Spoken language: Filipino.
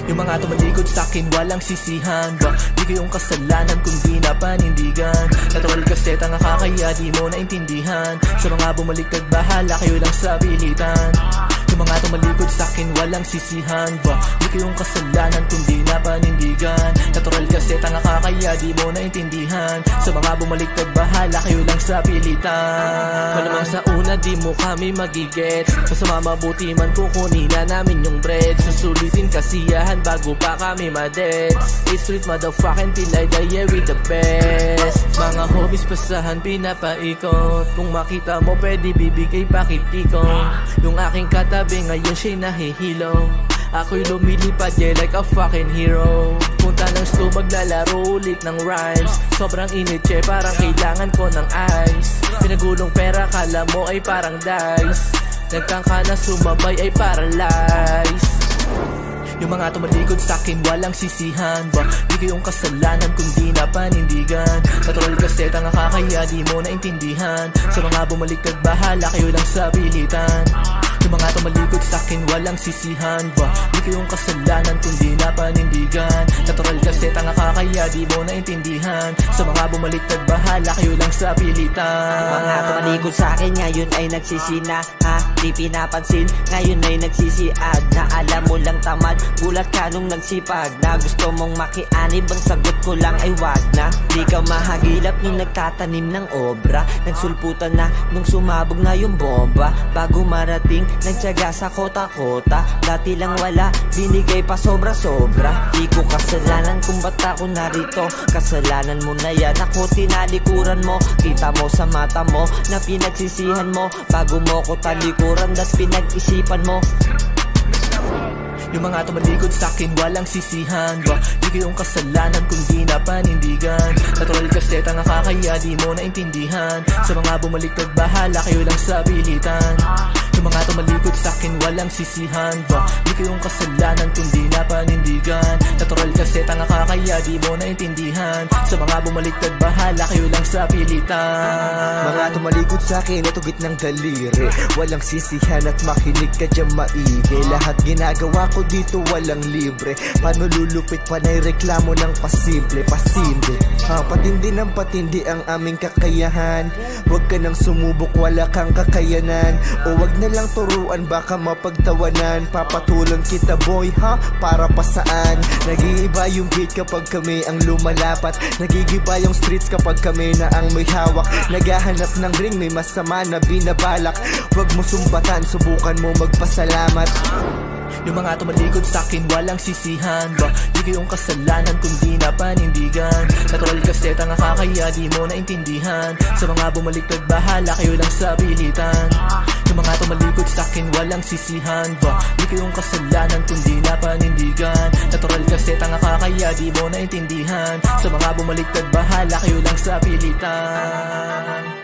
Yung mga tumalikod sa'kin walang sisihan. Di kayong kasalanan kundi na panindigan. Natural kasi tanga ka kaya di mo naintindihan. Sa mga bumaliktad bahala kayo lang sa pilitan. Yung mga tumalikod sa'kin walang sisihan. Di kayong kasalanan kundi na panindigan. Natural kasi tanga ka kaya di mo naintindihan. Sa mga bumaliktad bahala kayo lang sa pilitan. Malamang sa una di mo kami magigets. Masama mabuti man kukunin na namin yung bread. Susulitin kasiyahan bago pa kami madets. 8th Street motherfucking till I die with the best. Mga homies pasahan pinapaikot. Kung makita mo pwede bibigay pakitikong. Yung aking katabi ngayon siya'y nahihilo. Ako'y lumilipad yeah like a fucking hero. Punta ng sto maglalaro ulit ng rhymes. Sobrang init yeah parang kailangan ko ng ice. Pinagulong pera kala mo ay parang dice. Nagtangka na sumabay ay paralyzed. Yung mga tumalikod sa'kin walang sisihan. Di kayong kasalanan kundi na panindigan. Natural kasi tanga ka kaya di mo naintindihan. Sa mga bumaliktad bahala kayo lang sa pilitan. Yung mga tumalikod sa'kin walang sisihan. Di kayong kasalanan kundi na panindigan. Natural kasi tanga ka kaya di mo naintindihan. Sa mga bumaliktad bahala kayo lang sa pilitan. Yung mga tumalikod sa'kin ngayon ay nagsisina. Di pinapansin ngayon ay nagsisiad. Na alam mo lang tamad, gulat ka nung nagsipag. Na gusto mong makianib, ang sagot ko lang ay wag na. Di ka mahagilap nung nagtatanim ng obra. Nagsulputan na nung sumabog na yung bomba. Bago marating, nagtyaga sa kota-kota. Dati lang wala, binigay pa sobra-sobra. Di ko kasalanan kung ba't ako narito. Kasalanan mo na yan, ako tinalikuran mo. Kita mo sa mata mo na pinagsisihan mo. Bago mo ko talikuran at pinag-isipan mo. Yung mga tumalikod sa'kin walang sisihan. Di kayong kasalanan kundi na panindigan. Natural kasi tanga ka kaya di mo naintindihan. Sa mga bumaliktad bahala kayo lang sa pilitan. Yung mga tumalikod sa'kin walang sisihan. Di kayong kasalanan kundi na panindigan. Natural kasi tanga ka kaya di mo naintindihan. Sa mga bumaliktad bahala kayo lang sa pilitan. Mga tumalikod sa'kin ito gitnang daliri. Walang sisihan at makinig ka dyan maigi. Lahat ginagawa ko dito walang libre. Panululupit panay reklamo ng pasimple. Patindi ng patindi ang aming kakayahan. Huwag ka nang sumubok wala kang kakayanan. O wag na lang turuan baka mapagtawanan. Papatulan kita boy para pa saan. Nag-iiba yung beat kapag kami ang lumalapat. Nagigiba yung streets kapag kami na ang may hawak. Naghahanap ng ring may masama na binabalak. Huwag mo sumbatan subukan mo magpasalamat. Yung mga tumalikod sa'kin walang sisihan. Di kayong kasalanan kundi na panindigan. Natural kasi tanga ka kaya di mo naintindihan. Sa mga bumaliktad bahala kayo lang sa pilitan. Yung mga tumalikod sa'kin walang sisihan. Di kayong kasalanan kundi na panindigan. Natural kasi tanga ka kaya di mo naintindihan. Sa mga bumaliktad bahala kayo lang sa pilitan.